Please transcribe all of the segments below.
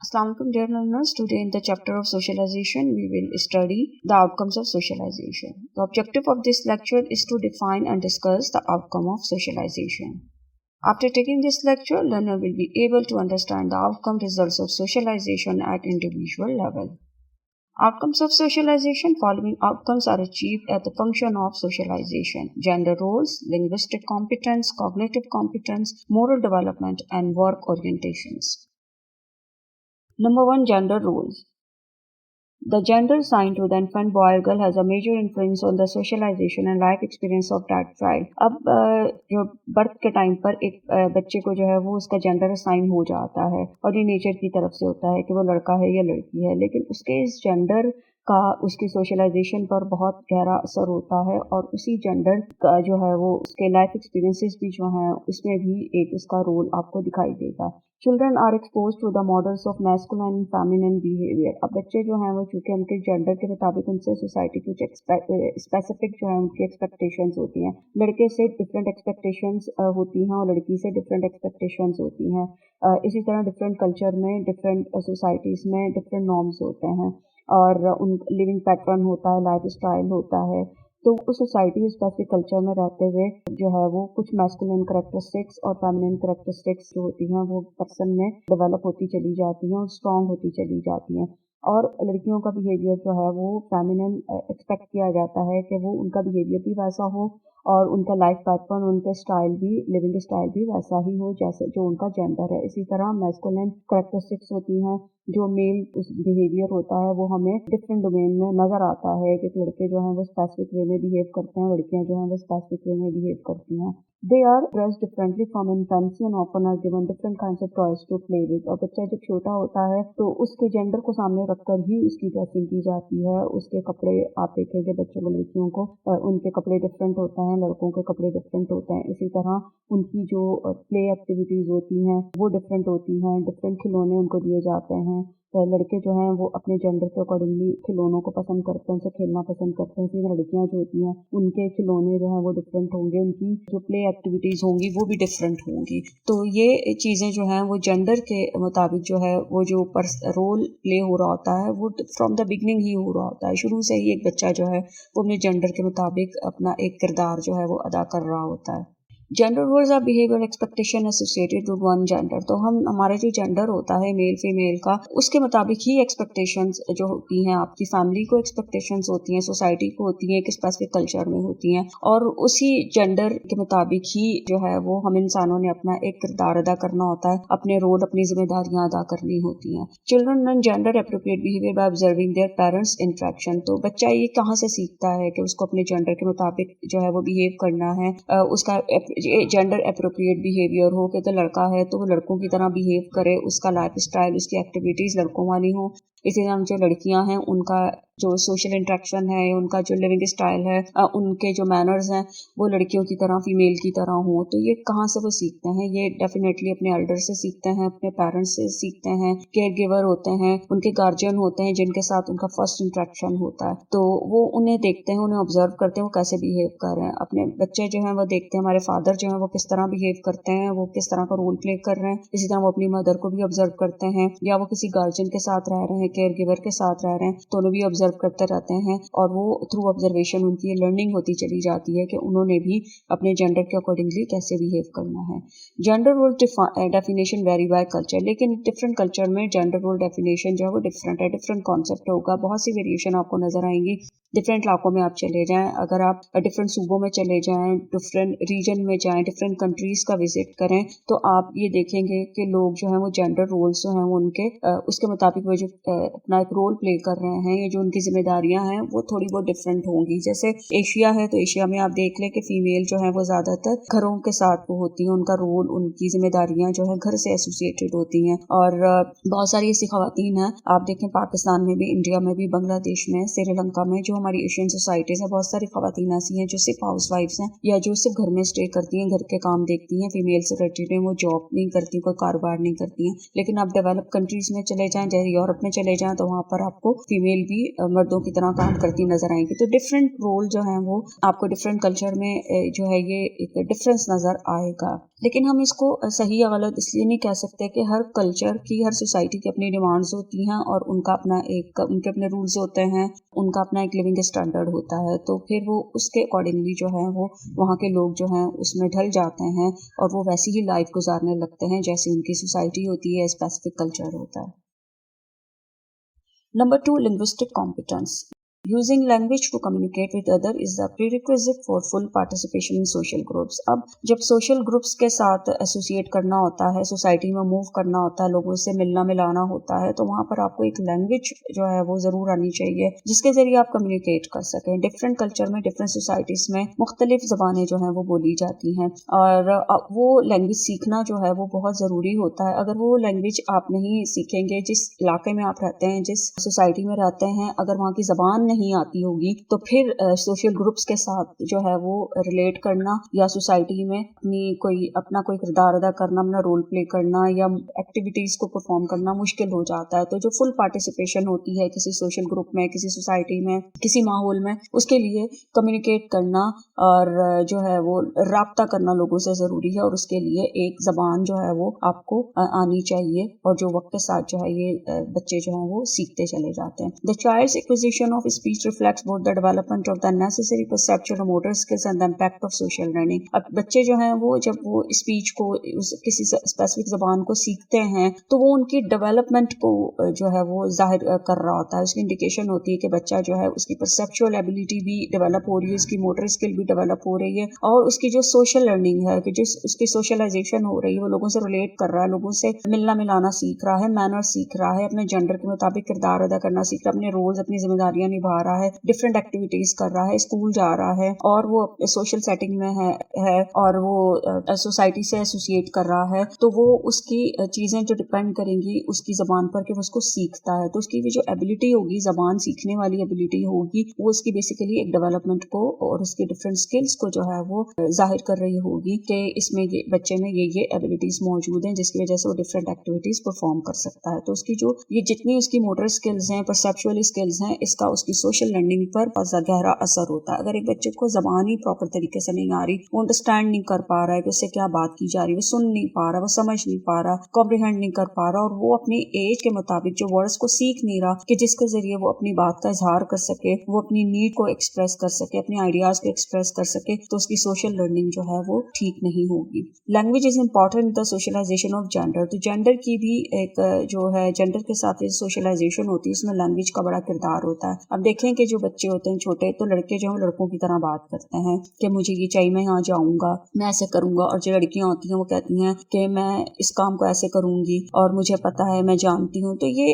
Assalamualaikum dear learners. Today in the chapter of socialization, we will study the outcomes of socialization. The objective of this lecture is to define and discuss the outcome of socialization. After taking this lecture, learner will be able to understand the outcome results of socialization at individual level. Outcomes of socialization. Following outcomes are achieved as the function of socialization: gender roles, linguistic competence, cognitive competence, moral development, and work orientations. Number 1. Gender roles. The gender assigned to the infant boy or girl has a major influence on the socialization and life experience of that child. अब जो birth के time पर एक बच्चे को जो है वो उसका जेंडर असाइन हो जाता है और ये नेचर की तरफ से होता है कि वो लड़का है या लड़की है, लेकिन उसके इस जेंडर का उसकी सोशलाइजेशन पर बहुत गहरा असर होता है और उसी जेंडर का जो है वो उसके लाइफ एक्सपीरियंसेस भी जो हैं उसमें भी एक उसका रोल आपको दिखाई देगा. Children are exposed to the models of masculine and feminine behaviour. अब बच्चे जो हैं वो चूँकि उनके जेंडर के मुताबिक उनसे सोसाइटी कुछ स्पेसिफिक जो है उनकी एक्सपेक्टेशंस होती हैं. लड़के से डिफरेंट एक्सपेक्टेशंस होती हैं और लड़की से डिफरेंट एक्सपेक्टेशंस होती हैं. इसी तरह डिफरेंट कल्चर में, डिफरेंट सोसाइटीज़ में डिफरेंट नॉर्म्स होते हैं और उन लिविंग पैटर्न होता है, लाइफ स्टाइल होता है. तो उस सोसाइटी स्पेसिफिक कल्चर में रहते हुए जो है वो कुछ मैस्कुलिन करैक्टरिस्टिक्स और फेमिनिन करैक्टरिस्टिक्स जो होती हैं वो पर्सन में डेवलप होती चली जाती हैं और स्ट्रॉन्ग होती चली जाती हैं. और लड़कियों का बिहेवियर जो है वो फेमिनिन एक्सपेक्ट किया जाता है कि वो उनका बिहेवियर भी वैसा हो और उनका लाइफ पैटर्न, उनका स्टाइल भी, लिविंग स्टाइल भी वैसा ही हो जैसे जो उनका जेंडर है. इसी तरह मैस्कुलिन करैक्टरिस्टिक्स होती हैं, जो मेल बिहेवियर होता है वो हमें डिफरेंट डोमेन में नज़र आता है कि लड़के जो हैं वो स्पेसिफिक वे में बिहेव करते हैं, लड़कियां जो हैं वो स्पेसिफिक वे में बिहेव करती हैं. They are dressed differently from infancy and often are given different kinds of toys to play with. और बच्चा जब छोटा होता है तो उसके जेंडर को सामने रखकर ही उसकी ड्रेसिंग की जाती है. उसके कपड़े आप देखेंगे बच्चों को, लड़कियों को उनके कपड़े डिफरेंट होते हैं, लड़कों के कपड़े डिफरेंट होते हैं. इसी तरह उनकी जो प्ले एक्टिविटीज़ होती हैं वो डिफरेंट होती हैं. डिफरेंट खिलौने उनको दिए जाते हैं. लड़के जो हैं वो अपने जेंडर के अकॉर्डिंगली खिलौनों को पसंद करते हैं, उनसे खेलना पसंद करते हैं. इसी लड़कियां जो होती हैं उनके खिलौने जो हैं वो डिफरेंट होंगे, उनकी जो प्ले एक्टिविटीज़ होंगी वो भी डिफरेंट होंगी. तो ये चीज़ें जो हैं वो जेंडर के मुताबिक जो है वो जो रोल प्ले हो रहा होता है वो फ्रॉम द बिगनिंग ही हो रहा होता है. शुरू से ही एक बच्चा जो है वो अपने जेंडर के मुताबिक अपना एक किरदार जो है वो अदा कर रहा होता है. Gender roles are behaviour expectation associated with one gender. तो हमारा जो जेंडर होता है मेल फीमेल का, उसके मुताबिक ही एक्सपेक्टेशंस जो होती हैं, आपकी फैमिली को एक्सपेक्टेशंस होती हैं, सोसाइटी को होती हैं, एक स्पेसिफिक कल्चर में होती हैं और उसी जेंडर के मुताबिक ही जो है वो हम इंसानों ने अपना एक किरदार अदा करना होता है, अपने रोल, अपनी जिम्मेदारियां अदा करनी होती हैं. Children learn gender appropriate behaviour by observing their parents interaction. तो बच्चा ये कहाँ से सीखता है कि उसको अपने जेंडर के मुताबिक जो है वो बिहेव करना है, उसका जेंडर एप्रोप्रिएट बिहेवियर हो कि तो लड़का है तो वो लड़कों की तरह बिहेव करे, उसका लाइफ स्टाइल, उसकी एक्टिविटीज़ लड़कों वाली हो. इसी तरह जो लड़कियां हैं उनका जो सोशल इंटरेक्शन है, उनका जो लिविंग स्टाइल है, उनके जो मैनर्स हैं वो लड़कियों की तरह, फीमेल की तरह हो. तो ये कहाँ से वो सीखते हैं? ये डेफिनेटली अपने एल्डर से सीखते हैं, अपने पेरेंट्स से सीखते हैं, केयर गिवर होते हैं, उनके गार्जियन होते हैं जिनके साथ उनका फर्स्ट इंटरेक्शन होता है. तो वो उन्हें देखते हैं, उन्हें ऑब्जर्व करते हैं वो कैसे बिहेव कर रहे हैं. अपने बच्चे जो हैं वो देखते हैं हमारे फादर जो हैं वो किस तरह बिहेव करते हैं, वो किस तरह का रोल प्ले कर रहे हैं. इसी तरह वो अपनी मदर को भी ऑब्जर्व करते हैं, या वो किसी गार्जियन के साथ रह रहे हैं, केयर गिवर के साथ रह रहे हैं तो उन्हें भी ऑब्जर्व करते रहते हैं और वो थ्रू ऑब्जर्वेशन उनकी लर्निंग होती चली जाती है कि उन्होंने भी अपने जेंडर के अकॉर्डिंगली कैसे बिहेव करना है. Gender role definition vary by culture. लेकिन डिफरेंट कल्चर में जेंडर रोल डेफिनेशन जो है वो डिफरेंट है, डिफरेंट कॉन्सेप्ट होगा. बहुत सी वेरिएशन आपको नजर आएंगी. डिफरेंट इलाकों में आप चले जाएं, अगर आप डिफरेंट सूबों में चले जाएं, डिफरेंट रीजन में जाएं, डिफरेंट कंट्रीज का विजिट करें तो आप ये देखेंगे कि लोग जो हैं वो जेंडर रोल्स जो हैं वो उनके उसके मुताबिक वो जो अपना एक रोल प्ले कर रहे हैं, ये जो उनकी जिम्मेदारियां हैं वो थोड़ी बहुत डिफरेंट होंगी. जैसे एशिया है तो एशिया में आप देख लें कि फीमेल जो है वो ज्यादातर घरों के साथ वो होती हैं, उनका रोल, उनकी जिम्मेदारियां जो है घर से एसोसिएटेड होती हैं. और बहुत सारी ऐसी खवातीन हैं, आप देखें पाकिस्तान में भी, इंडिया में भी, बांग्लादेश में, श्रीलंका में, जो हमारी एशियन सोसाइटीज़ हैं, बहुत सारी ख़वातीन ऐसी हैं जो सिर्फ हाउस वाइफ्स हैं या जो सिर्फ घर में स्टे करती हैं, घर के काम देखती हैं, फीमेल से रिलेटेड हैं, वो जॉब नहीं करती, कोई कारोबार नहीं करती हैं। लेकिन आप डेवलप कंट्रीज़ में चले जाएँ, जैसे यूरोप में चले जाएँ, तो वहाँ पर आपको फीमेल भी मर्दों की तरह काम करती नजर आएंगी। तो डिफरेंट रोल जो है वो आपको डिफरेंट कल्चर में जो है ये एक डिफरेंस नजर आएगा। लेकिन हम इसको सही या गलत इसलिए नहीं कह सकते कि हर कल्चर की, हर सोसाइटी की अपनी डिमांड्स होती हैं और उनका अपना उनके अपने रूल्स होते हैं, उनका अपना एक लिविंग स्टैंडर्ड होता है। तो फिर वो उसके अकॉर्डिंगली जो है वो वहाँ के लोग जो हैं उसमें ढल जाते हैं और वो वैसी ही लाइफ गुजारने लगते हैं जैसी उनकी सोसाइटी होती है, स्पेसिफिक कल्चर होता है। Number 2, linguistic competence. Using language to communicate with other is the prerequisite for full participation in social groups. अब जब social groups के साथ एसोसिएट करना होता है, सोसाइटी में मूव करना होता है, लोगों से मिलना मिलाना होता है, तो वहाँ पर आपको एक लैंग्वेज जो है वो ज़रूर आनी चाहिए जिसके ज़रिए आप कम्युनिकेट कर सकें। डिफरेंट कल्चर में, डिफरेंट सोसाइटीज़ में मुख्तलिफ ज़बानें जो हैं वो बोली जाती हैं और वो लैंग्वेज सीखना जो है वो बहुत ज़रूरी होता है। अगर वो लैंग्वेज आप नहीं सीखेंगे, जिस इलाके में आप रहते हैं, जिस सोसाइटी में रहते हैं, अगर वहाँ की ज़बान नहीं आती होगी तो फिर सोशल ग्रुप्स के साथ जो है वो रिलेट करना या सोसाइटी में अपना कोई किरदार अदा करना, अपना रोल प्ले करना या एक्टिविटीज को परफॉर्म करना मुश्किल हो जाता है। तो जो फुल पार्टिसिपेशन होती है किसी सोशल ग्रुप में, किसी सोसाइटी में, किसी माहौल में, उसके लिए कम्युनिकेट करना और जो है वो राब्ता करना लोगों से ज़रूरी है और उसके लिए एक ज़बान जो है वो आपको आनी चाहिए और जो वक्त के साथ जो है ये बच्चे जो है वो सीखते चले जाते हैं। The child's acquisition of speech reflects both the development of the necessary perceptual and motor skills and the impact of social learning. अब बच्चे जो हैं वो जब वो स्पीच को किसी स्पेसिफिक ज़बान को सीखते हैं तो वो उनकी डेवलपमेंट को जो है वो जाहिर कर रहा होता है। उसकी इंडिकेशन होती है कि बच्चा जो है उसकी परसेप्चुअल एबिलिटी भी डेवलप हो रही है, उसकी मोटर स्किल भी डेवलप हो रही है और उसकी जो सोशल लर्निंग है कि जो उसकी सोशलाइजेशन हो रही है, वो लोगों से रिलेट कर रहा है, लोगों से मिलना मिलाना सीख रहा है, मैनर सीख रहा है, अपने जेंडर के मुताबिक किरदार अदा करना सीख रहा है, अपने रोल्स, अपनी जिम्मेदारियां निभा रहा है, डिफरेंट एक्टिविटीज कर रहा है, स्कूल जा रहा है और वो सोशल सेटिंग में है और वो सोसाइटी से एसोसिएट कर रहा है, तो वो उसकी चीजें जो डिपेंड करेंगी उसकी जबान पर कि वो उसको सीखता है। तो उसकी जो एबिलिटी होगी, जबान सीखने वाली एबिलिटी होगी, वो उसकी बेसिकली एक डेवलपमेंट को और उसके डिफरेंट स्किल्स को जो है वो जाहिर कर रही होगी कि इसमें ये बच्चे में ये एबिलिटीज मौजूद हैं जिसकी वजह से वो डिफरेंट एक्टिविटीज परफॉर्म कर सकता है। तो उसकी जो ये जितनी उसकी मोटर स्किल्स हैं, परसेप्चुअल स्किल्स हैं, इसका उसकी सोशल लर्निंग पर गहरा असर होता है। अगर एक बच्चे को जबान ही प्रॉपर तरीके से नहीं आ रही, वो अंडरस्टैंड नहीं कर पा रहा है कि उससे क्या बात की जा रही है, वो सुन नहीं पा रहा, वो समझ नहीं पा रहा, कॉम्प्रिहेंड नहीं कर पा रहा और वो अपनी एज के मुताबिक जो वर्ड्स को सीख नहीं रहा कि जिसके जरिए वो अपनी बात का इजहार कर सके, वो अपनी नीड को एक्सप्रेस कर सके, अपने आइडियाज को एक्सप्रेस कर सके, तो उसकी सोशल लर्निंग जो है वो ठीक नहीं होगी। Language is important in the socialisation of gender. तो जेंडर की भी एक जो है जेंडर के साथ सोशलाइजेशन होती है, उसमें लैंग्वेज का बड़ा किरदार होता है। अब देखें कि जो बच्चे होते हैं छोटे, तो लड़के जो है लड़कों की तरह बात करते हैं कि मुझे ये चाहिए, मैं यहाँ जाऊंगा, मैं ऐसे करूंगा, और जो लड़कियां होती हैं वो कहती हैं कि मैं इस काम को ऐसे करूंगी और मुझे पता है, मैं जानती हूँ। तो ये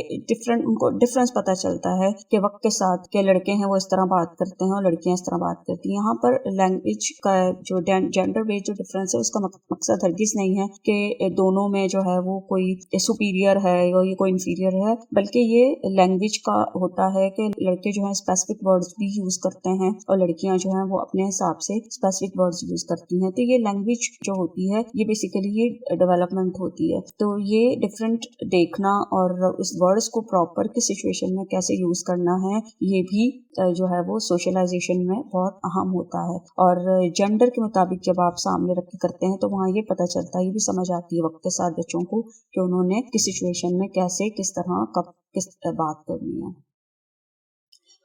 उनको डिफरेंस पता चलता है कि वक्त के साथ के लड़के हैं वो इस तरह बात करते हैं और लड़कियां इस तरह बात करती हैं। यहाँ पर लैंग्वेज का जो जेंडर बेस्ड जो डिफरेंस है उसका मकसद हरगिज नहीं है कि दोनों में जो है वो कोई सुपीरियर है या ये कोई इंफीरियर है, बल्कि ये लैंग्वेज का होता है कि लड़के जो है स्पेसिफिक वर्ड्स भी यूज करते हैं और लड़कियां जो हैं वो अपने हिसाब से स्पेसिफिक वर्ड्स यूज करती हैं। तो ये लैंग्वेज जो होती है ये बेसिकली ये डेवलपमेंट होती है। तो ये डिफरेंट देखना और उस वर्ड्स को प्रॉपर किस सिचुएशन में कैसे यूज करना है, ये भी जो है वो सोशलाइजेशन में बहुत अहम होता है। और जेंडर के मुताबिक जब आप सामने रख के करते हैं तो वहाँ ये पता चलता है, ये भी समझ आती है वक्त के साथ बच्चों को कि उन्होंने किस सिचुएशन में कैसे, किस तरह, कब, किस बात करनी है।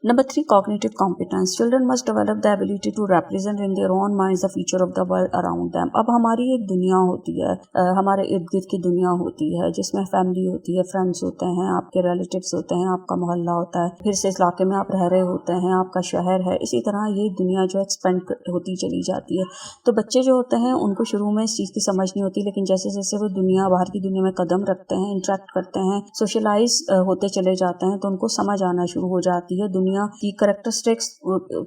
Number 3, cognitive competence. Children must develop the ability to represent in their own minds the feature of the world around them. अब हमारी एक दुनिया होती है, हमारे इर्द गिर्द की दुनिया होती है जिसमें फैमिली होती है, फ्रेंड्स होते हैं, आपके रिलेटिव्स होते हैं, आपका मोहल्ला होता है, फिर से इस इलाके में आप रह रहे होते हैं, आपका शहर है। इसी तरह ये दुनिया जो एक्सपेंड होती चली जाती है। तो बच्चे जो होते हैं उनको शुरू में इस चीज़ की समझ नहीं होती, लेकिन जैसे जैसे वो बाहर की दुनिया में कदम रखते हैं, इंटरेक्ट करते हैं, सोशलाइज होते चले जाते हैं, तो उनको समझ आना शुरू हो जाती है। दुनिया की करेक्टरिस्टिक्स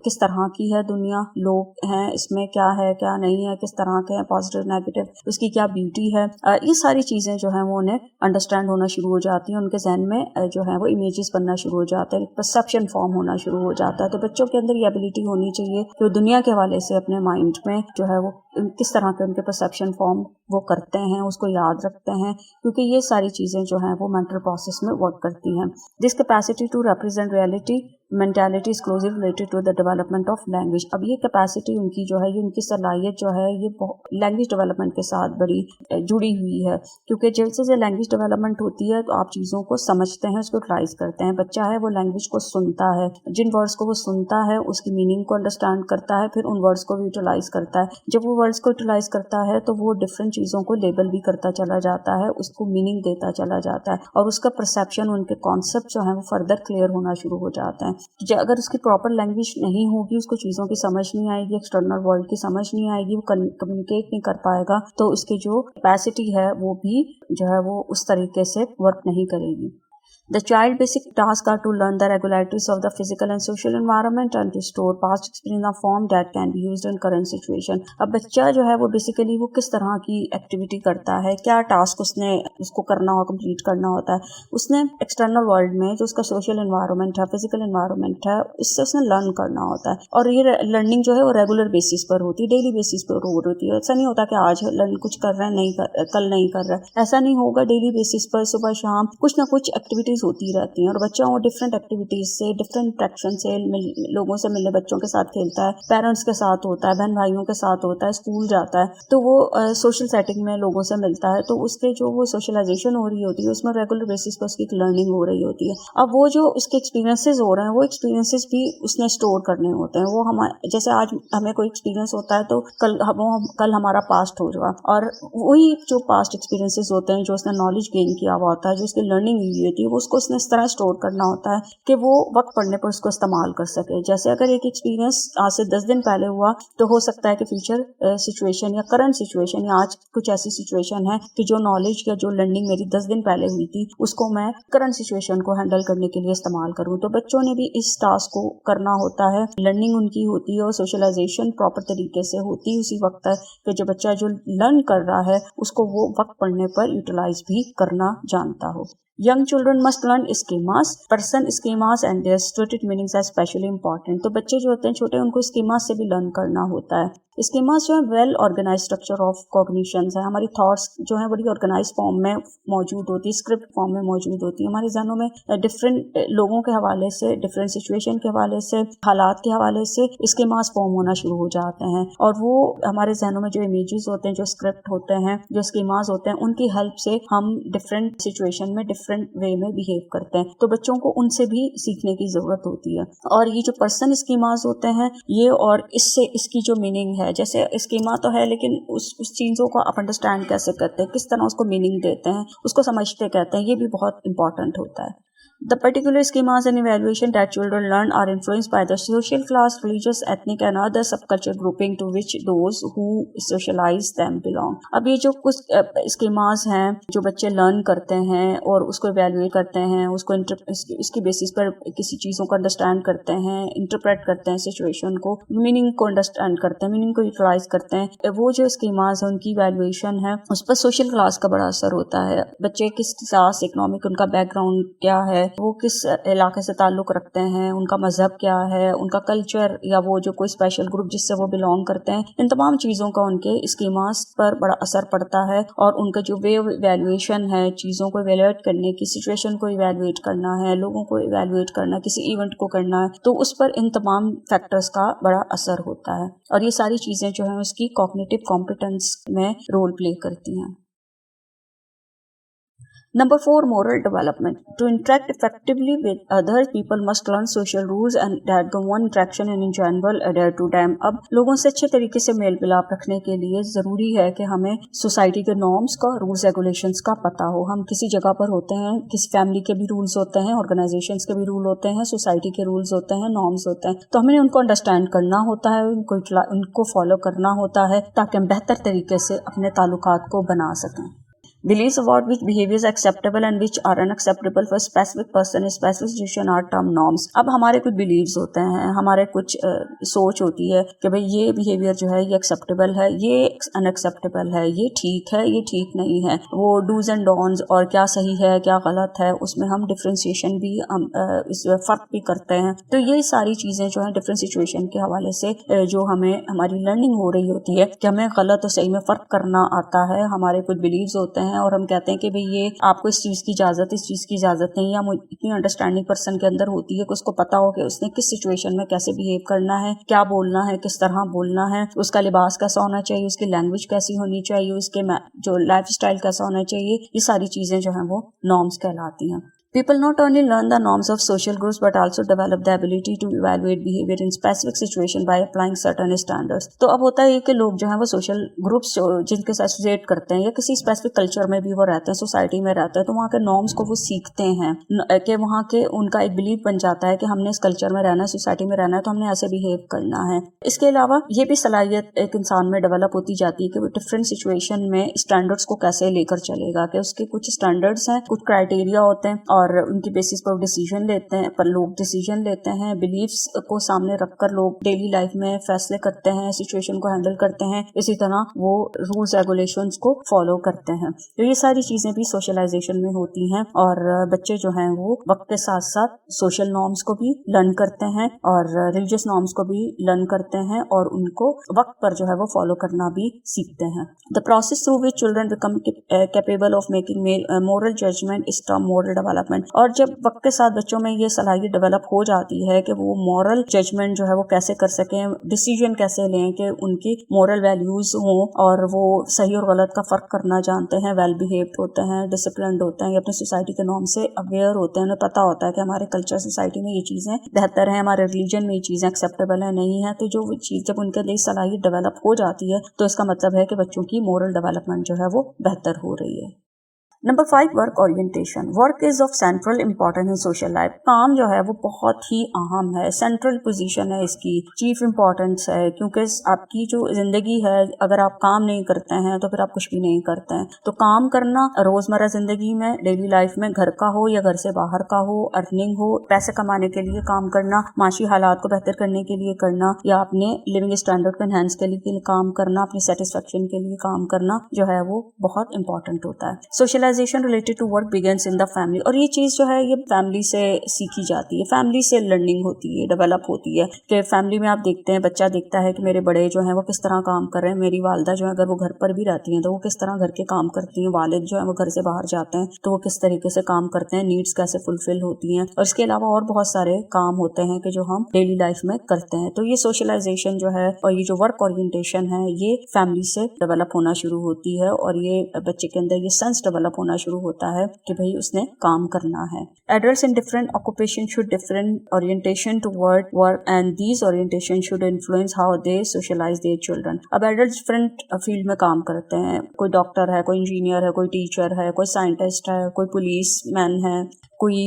किस तरह की है, दुनिया लोग हैं इसमें क्या है क्या नहीं है, किस तरह के हैं, पॉजिटिव नेगेटिव, उसकी क्या ब्यूटी है, ये सारी चीज़ें जो है वो उन्हें अंडरस्टैंड होना शुरू हो जाती हैं। उनके जहन में जो है वो इमेजेस बनना शुरू हो जाते हैं, परसेप्शन फॉर्म होना शुरू हो जाता है। तो बच्चों के अंदर ये एबिलिटी होनी चाहिए कि वो दुनिया के हवाले से अपने माइंड में जो है वो किस तरह के उनके परसेप्शन फॉर्म वो करते हैं, उसको याद रखते हैं, क्योंकि ये सारी चीज़ें जो हैं वो मेंटल प्रोसेस में वर्क करती हैं। This capacity to represent reality mentality is closely related to the development of language. अब ये कैपेसिटी उनकी जो है, ये उनकी सलाहियत जो है, ये लैंग्वेज डेवलपमेंट के साथ बड़ी जुड़ी हुई है, क्योंकि जैसे जैसे लैंग्वेज डेवलपमेंट होती है तो आप चीज़ों को समझते हैं, उसको यूटिलाइज करते हैं। बच्चा है वो लैंग्वेज को सुनता है, जिन वर्ड्स को वो सुनता है उसकी मीनिंग को अंडरस्टैंड करता है, फिर उन वर्ड्स को भी यूटिलाइज करता है। जब वो वर्ड्स को यूटिलाइज करता है तो वो डिफरेंट चीज़ों को लेबल भी करता चला जाता है, उसको मीनिंग देता चला जाता है, और उसका परसेप्शन, उनके कॉन्सेप्ट जो है वो फर्दर क्लियर होना शुरू हो जाते हैं। अगर उसकी प्रॉपर लैंग्वेज नहीं होगी, उसको चीज़ों की समझ नहीं आएगी, एक्सटर्नल वर्ल्ड की समझ नहीं आएगी, वो कम्युनिकेट नहीं कर पाएगा, तो उसकी जो कैपेसिटी है वो भी जो है वो उस तरीके से वर्क नहीं करेगी। The child basic tasks are to learn the regularities of the physical and social environment and to store past experience in a form that can be used in current situation. अब बच्चा जो है वो basically वो किस तरह की activity करता है, क्या टास्क उसको करना हो, कंप्लीट करना होता है, उसने एक्सटर्नल वर्ल्ड में जो उसका सोशल एनवायरनमेंट है, फिजिकल एनवायरनमेंट है, इससे उसने लर्न करना होता है। और ये लर्निंग जो है वो रेगुलर बेसिस पर होती है, डेली बेसिस पर होती है। ऐसा नहीं होता कि आज लर्न कुछ कर रहे हैं, कल नहीं कर रहे, ऐसा नहीं होगा। डेली बेसिस पर सुबह शाम कुछ ना कुछ एक्टिविटीज होती रहती हैं, और बच्चा वो डिफरेंट एक्टिविटीज से, डिफरेंट इंटरेक्शन से, लोगों से मिलने, बच्चों के साथ खेलता है, पेरेंट्स के साथ होता है, बहन भाइयों के साथ होता है, स्कूल जाता है, तो वो सोशल सेटिंग में लोगों से मिलता है, तो उसके जो वो सोशलाइजेशन हो रही होती है उसमें रेगुलर बेसिस पर उसकी लर्निंग हो रही होती है। अब वो जो उसके एक्सपीरियंसेस हो रहे हैं, वो एक्सपीरियंसेस भी उसने स्टोर करने होते हैं। वो जैसे आज हमें कोई एक्सपीरियंस होता है तो कल हमारा पास्ट हो जाएगा, और वही जो पास्ट एक्सपीरियंसेस होते हैं, जो उसने नॉलेज गेन किया हुआ होता है, जो उसकी लर्निंग हुई होती है, वो उसको उसने इस तरह स्टोर करना होता है कि वो वक्त पड़ने पर उसको इस्तेमाल कर सके। जैसे अगर एक एक्सपीरियंस आज से 10 दिन पहले हुआ, तो हो सकता है कि फ्यूचर सिचुएशन या करंट सिचुएशन या आज कुछ ऐसी सिचुएशन है कि जो नॉलेज या जो लर्निंग मेरी 10 दिन पहले हुई थी, उसको मैं करंट सिचुएशन को हैंडल करने के लिए इस्तेमाल करूँ। तो बच्चों ने भी इस टास्क को करना होता है, लर्निंग उनकी होती है और सोशलाइजेशन प्रॉपर तरीके से होती है उसी वक्त है कि जो बच्चा जो लर्न कर रहा है उसको वो वक्त पड़ने पर यूटिलाइज भी करना जानता हो। Young children must learn schemas, person schemas and their stated meanings are especially important. तो बच्चे जो होते हैं छोटे, उनको schemas से भी लर्न करना होता है। स्कीमास जो है well organise structure of cognitions है। हमारी थॉट्स जो है बड़ी ऑर्गेनाइज फॉर्म में मौजूद होती है, स्क्रिप्ट फॉर्म में मौजूद होती है। हमारे जहनों में डिफरेंट लोगों के हवाले से, डिफरेंट सिचुएशन के हवाले से, हालात के हवाले से स्कीमास फॉर्म होना शुरू हो जाते हैं, और वो हमारे जहनों में जो इमेजेस होते हैं, जो स्क्रिप्ट होते हैं, जो स्कीमास होते हैं, उनकी हेल्प से हम डिफरेंट सिचुएशन में डिफरेंट वे में बिहेव करते हैं। तो बच्चों को उनसे भी सीखने की जरूरत होती है। और ये जो पर्सन स्कीमास होते हैं, ये और इससे इसकी जो मीनिंग है, जैसे स्कीमा तो है लेकिन उस चीज़ों को आप अंडरस्टैंड कैसे करते हैं, किस तरह उसको मीनिंग देते हैं, उसको समझते कहते हैं, ये भी बहुत इंपॉर्टेंट होता है। The particular schemas and evaluation that children learn are influenced by the social class, religious, ethnic and other subculture grouping to which those who socialize them belong. अब ये जो कुछ schemas हैं जो बच्चे लर्न करते हैं और उसको evaluate करते हैं, उसको इसकी बेसिस पर किसी चीज़ों को अंडरस्टैंड करते हैं, इंटरप्रेट करते हैं, सिचुएशन को, मीनिंग को अंडरस्टैंड करते हैं, मीनिंग को यूटिलाइज करते हैं, वो जो schemas है उनकी evaluation है, उस पर सोशल क्लास का बड़ा असर होता है। बच्चे किस क्लास, इकोनॉमिक उनका बैकग्राउंड क्या है, वो किस इलाके से ताल्लुक़ रखते हैं, उनका मजहब क्या है, उनका कल्चर, या वो जो कोई स्पेशल ग्रुप जिससे वो बिलोंग करते हैं, इन तमाम चीज़ों का उनके स्कीमास पर बड़ा असर पड़ता है। और उनका जो वे इवैल्यूएशन है, चीज़ों को इवैल्यूएट करने की, सिचुएशन को इवैल्यूएट करना है, लोगों को इवैल्यूएट करना है, किसी इवेंट को करना है, तो उस पर इन तमाम फैक्टर्स का बड़ा असर होता है। और ये सारी चीज़ें जो हैं उसकी कॉग्निटिव कॉम्पिटेंस में रोल प्ले करती हैं। Number 4, moral development. To interact effectively with other people must learn social rules and that govern interaction and in general adhere to them. अब लोगों से अच्छे तरीके से मेल मिलाप रखने के लिए ज़रूरी है कि हमें सोसाइटी के नॉर्म्स का, रूल्स रेगुलेशंस का पता हो। हम किसी जगह पर होते हैं, किसी फैमिली के भी रूल्स होते हैं, ऑर्गेनाइजेशंस के भी रूल होते हैं, सोसाइटी के रूल्स होते हैं, नॉर्म्स होते हैं, तो हमें उनको अंडरस्टैंड करना होता है, उनको फॉलो करना होता है ताकि हम बेहतर तरीके से अपने ताल्लुकात को बना सकें। Beliefs about which behavior is acceptable and which are unacceptable for a specific person, specific situation are term norms. अब हमारे कुछ beliefs होते हैं, हमारे कुछ सोच होती है कि भाई ये behavior जो है ये acceptable है, ये unacceptable है, ये ठीक है, ये ठीक नहीं है, वो do's and don'ts और क्या सही है क्या गलत है, उसमें हम differentiation भी इस फर्क भी करते हैं। तो ये सारी चीजें जो है different situation के हवाले से जो हमें हमारी learning हो रही होती है कि हमें गलत और सही में फर्क करना आता है। हमारे कुछ beliefs होते हैं और हम कहते हैं कि भाई ये आपको इस चीज की इजाजत, इस चीज की इजाजत नहीं, या इतनी अंडरस्टैंडिंग पर्सन के अंदर होती है कि उसको पता हो कि उसने किस सिचुएशन में कैसे बिहेव करना है, क्या बोलना है, किस तरह बोलना है, उसका लिबास कैसा होना चाहिए, उसकी लैंग्वेज कैसी होनी चाहिए, उसके जो लाइफ स्टाइल कैसा होना चाहिए, ये सारी चीजें जो है वो नॉर्म्स कहलाती हैं। People not only learn the norms of social groups but also develop the ability to evaluate behavior in specific situation by applying certain standards. तो अब होता है कि लोग जो है वो सोशल ग्रुप्स जिनके साथ एसोसिएट करते हैं या किसी स्पेसिफिक कल्चर में भी वो रहते हैं, सोसाइटी में रहते हैं, तो वहाँ के नॉर्म्स को वो सीखते हैं कि वहाँ के उनका एक बिलीव बन जाता है कि हमने इस कल्चर में रहना है, सोसाइटी में रहना है, तो हमने ऐसे बिहेव करना है। इसके अलावा ये भी सलाहियत एक इंसान में डेवलप होती जाती है कि वो डिफरेंट सिचुएशन में स्टैंडर्ड्स को कैसे लेकर चलेगा, कि उसके कुछ स्टैंडर्ड्स हैं, कुछ क्राइटेरिया होते हैं और उनकी बेसिस पर डिसीजन लेते हैं, पर लोग डिसीजन लेते हैं, बिलीफ्स को सामने रखकर लोग डेली लाइफ में फैसले करते हैं, सिचुएशन को हैंडल करते हैं, इसी तरह वो रूल्स रेगुलेशंस को फॉलो करते हैं। तो ये सारी चीजें भी सोशलाइजेशन में होती हैं और बच्चे जो हैं वो वक्त के साथ साथ सोशल नॉर्म्स को भी लर्न करते हैं और रिलीजियस नॉर्म्स को भी लर्न करते हैं और उनको वक्त पर जो है वो फॉलो करना भी सीखते हैं। The process through which children become capable of making moral judgement is term moral development. और जब वक्त के साथ बच्चों में ये सलाहियत डेवलप हो जाती है कि वो मॉरल जजमेंट जो है वो कैसे कर सकें, डिसीजन कैसे लें, कि उनकी मॉरल वैल्यूज हों और वो सही और गलत का फर्क करना जानते हैं, वेल बिहेव्ड होते हैं, डिसिप्लिन्ड होते हैं, अपनी सोसाइटी के नॉर्म से अवेयर होते हैं, उन्हें पता होता है कि हमारे कल्चर सोसाइटी में ये चीजें बेहतर है, हमारे रिलीजन में ये चीजें एक्सेप्टेबल है नहीं है। तो जो चीज जब उनके अंदर सलाहियत डेवलप हो जाती है तो इसका मतलब है कि बच्चों की मॉरल डेवलपमेंट जो है वो बेहतर हो रही है। Number 5, work orientation. Work is of central importance in social life. काम जो है वो बहुत ही अहम है, सेंट्रल पोजीशन है इसकी, चीफ इंपॉर्टेंस है, क्योंकि आपकी जो जिंदगी है अगर आप काम नहीं करते हैं तो फिर आप कुछ भी नहीं करते हैं। तो काम करना रोजमर्रा जिंदगी में, डेली लाइफ में, घर का हो या घर से बाहर का हो, अर्निंग हो, पैसे कमाने के लिए काम करना, माशी हालात को बेहतर करने के लिए करना या अपने लिविंग स्टैंडर्ड को एनहांस के लिए काम करना, अपनी सेटिस्फेक्शन के लिए काम करना जो है वो बहुत इंपॉर्टेंट होता है। Socialisation related to work begins in the family. और ये चीज जो है ये फैमिली से सीखी जाती है, फैमिली से लर्निंग होती है, डेवलप होती है कि फैमिली में आप देखते हैं, बच्चा देखता है कि मेरे बड़े जो है वो किस तरह काम कर रहे हैं, मेरी वालदा जो है अगर वो घर पर भी रहती हैं तो वो किस तरह घर के काम करती हैं, वालिद जो है वो घर से बाहर जाते हैं तो वो किस तरीके से काम करते हैं, नीड्स कैसे फुलफिल होती हैं। और इसके अलावा और बहुत सारे काम होते हैं कि जो हम डेली लाइफ में करते हैं। तो ये सोशलाइजेशन जो है और ये जो वर्क ओरिएंटेशन है ये फैमिली से डेवलप होना शुरू होती है और ये बच्चे के अंदर ये सेंस डेवलप होना शुरू होता है कि भाई उसने काम करना है। Adults in different occupation should different orientation toward work and these orientation should influence how they socialize their children। अब एडल्ट डिफरेंट फील्ड में काम करते हैं, कोई डॉक्टर है, कोई इंजीनियर है, कोई टीचर है, कोई साइंटिस्ट है, कोई पुलिस मैन है, कोई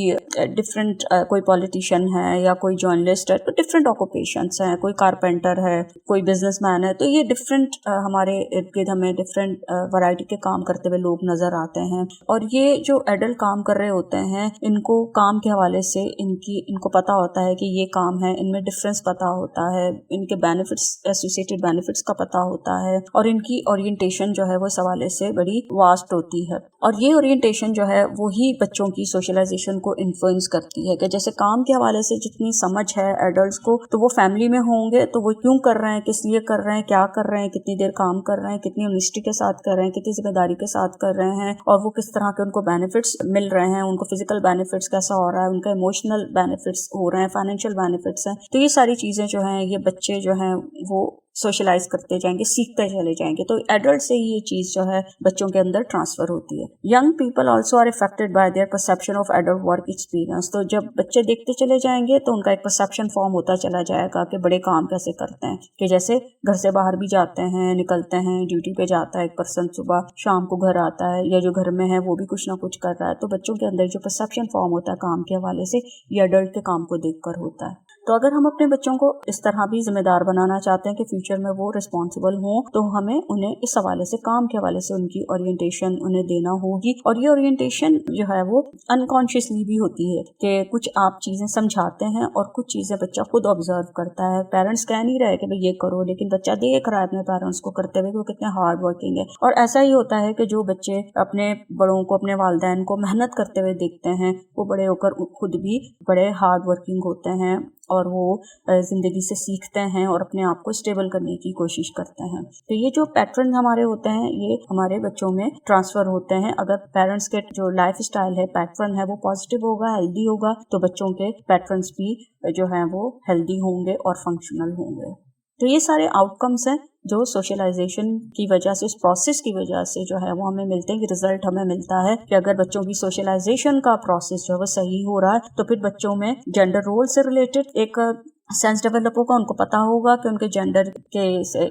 डिफरेंट कोई पॉलिटिशियन है या कोई जर्नलिस्ट है, तो डिफरेंट ऑक्यूपेशंस हैं, कोई कारपेंटर है, कोई बिजनेसमैन है। तो ये डिफरेंट हमारे इर्द गिर्द हमें डिफरेंट वैरायटी के काम करते हुए लोग नजर आते हैं। और ये जो एडल्ट काम कर रहे होते हैं इनको काम के हवाले से इनको पता होता है कि ये काम है, इनमें डिफरेंस पता होता है, इनके बेनिफिट्स, एसोसिएटेड बेनिफिट्स का पता होता है और इनकी ओरिएंटेशन जो है वो इस हवाले से बड़ी वास्ट होती है। और ये ओरिएंटेशन जो है वही बच्चों की सोशलाइजेशन को इन्फ्लुएंस करती है कि जैसे काम के हवाले से जितनी समझ है एडल्ट्स को तो वो फैमिली में होंगे तो वो क्यों कर रहे हैं, किस लिए कर रहे हैं, क्या कर रहे हैं, कितनी देर काम कर रहे हैं, कितनी ऑनेस्टी के साथ कर रहे हैं, कितनी जिम्मेदारी के साथ कर रहे हैं और वो किस तरह के उनको बेनिफिट्स मिल रहे हैं, उनको फिजिकल बेनिफिट्स कैसा हो रहा है, उनका इमोशनल बेनिफिट्स हो रहे हैं, फाइनेंशियल बेनिफिट्स हैं। तो ये सारी चीजें जो हैं ये बच्चे जो हैं वो सोशलाइज करते जाएंगे, सीखते चले जाएंगे। तो एडल्ट से ही ये चीज जो है बच्चों के अंदर ट्रांसफर होती है। Young people also are affected by their perception of adult work experience. तो जब बच्चे देखते चले जाएंगे तो उनका एक परसेप्शन फॉर्म होता चला जाएगा कि बड़े काम कैसे करते हैं, कि जैसे घर से बाहर भी जाते हैं, निकलते हैं, ड्यूटी पे जाता है एक पर्सन, सुबह शाम को घर आता है या जो घर में है वो भी कुछ ना कुछ कर रहा है। तो बच्चों के अंदर जो परसेप्शन फॉर्म होता है काम के हवाले से ये एडल्ट के काम को देखकर होता है। तो अगर हम अपने बच्चों को इस तरह भी जिम्मेदार बनाना चाहते हैं कि फ्यूचर में वो रिस्पॉन्सिबल हों, तो हमें उन्हें इस हवाले से, काम के हवाले से उनकी ओरिएंटेशन उन्हें देना होगी। और ये ओरिएंटेशन जो है वो अनकॉन्शियसली भी होती है कि कुछ आप चीजें समझाते हैं और कुछ चीजें बच्चा खुद ऑब्जर्व करता है। पेरेंट्स कह नहीं रहे कि भाई ये करो, लेकिन बच्चा देख रहा है अपने पेरेंट्स को करते हुए कि वो कितने हार्ड वर्किंग है। और ऐसा ही होता है कि जो बच्चे अपने बड़ों को, अपने वालिदैन को मेहनत करते हुए देखते हैं, वो बड़े होकर खुद भी बड़े हार्ड वर्किंग होते हैं और वो जिंदगी से सीखते हैं और अपने आप को स्टेबल करने की कोशिश करते हैं। तो ये जो पैटर्न हमारे होते हैं, ये हमारे बच्चों में ट्रांसफर होते हैं। अगर पेरेंट्स के जो लाइफ स्टाइल है, पैटर्न है, वो पॉजिटिव होगा, हेल्दी होगा, तो बच्चों के पैटर्न्स भी जो हैं वो हेल्दी होंगे और फंक्शनल होंगे। तो ये सारे आउटकम्स हैं जो सोशलाइजेशन की वजह से, इस प्रोसेस की वजह से जो है वो हमें मिलते हैं। कि रिजल्ट हमें मिलता है कि अगर बच्चों की सोशलाइजेशन का प्रोसेस जो है वो सही हो रहा है, तो फिर बच्चों में जेंडर रोल से रिलेटेड एक सेंस डेवलप होगा। उनको पता होगा कि उनके जेंडर के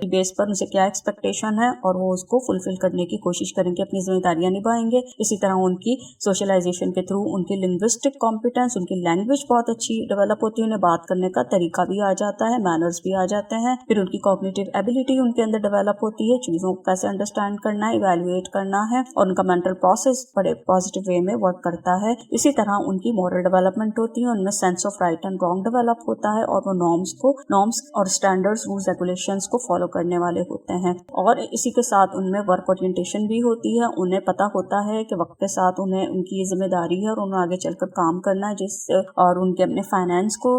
बेस पर उनसे क्या एक्सपेक्टेशन है और वो उसको फुलफिल करने की कोशिश करेंगे, अपनी जिम्मेदारियां निभाएंगे। इसी तरह उनकी सोशलाइजेशन के थ्रू उनकी लिंग्विस्टिक कॉम्पिटेंस, उनकी लैंग्वेज बहुत अच्छी डेवलप होती है, उन्हें बात करने का तरीका भी आ जाता है, मैनर्स भी आ जाते हैं। फिर उनकी कॉग्निटिव एबिलिटी उनके अंदर डेवलप होती है, चीजों को कैसे अंडरस्टैंड करना है, इवेल्युएट करना है, और उनका मेंटल प्रोसेस बड़े पॉजिटिव वे में वर्क करता है। इसी तरह उनकी मॉरल डेवलपमेंट होती है, उनमें sense of right and wrong develop होता है और वो नॉर्म्स और स्टैंडर्ड्स, रूल्स, रेगुलेशंस को फॉलो करने वाले होते हैं। और इसी के साथ उनमें वर्क ओरिएंटेशन भी होती है। उन्हें पता होता है कि वक्त के साथ उन्हें उनकी ये जिम्मेदारी है और उन्हें आगे चलकर काम करना है, और उनके अपने फाइनेंस को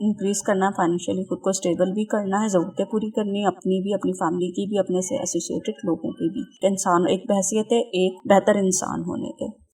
इंक्रीज करना, फाइनेंशियली खुद को स्टेबल भी करना है, जरूरतें पूरी करनी, अपनी भी, अपनी फैमिली की भी, अपने से एसोसिएटेड लोगों की भी। इंसान एक हैसियत है एक बेहतर इंसान होने के।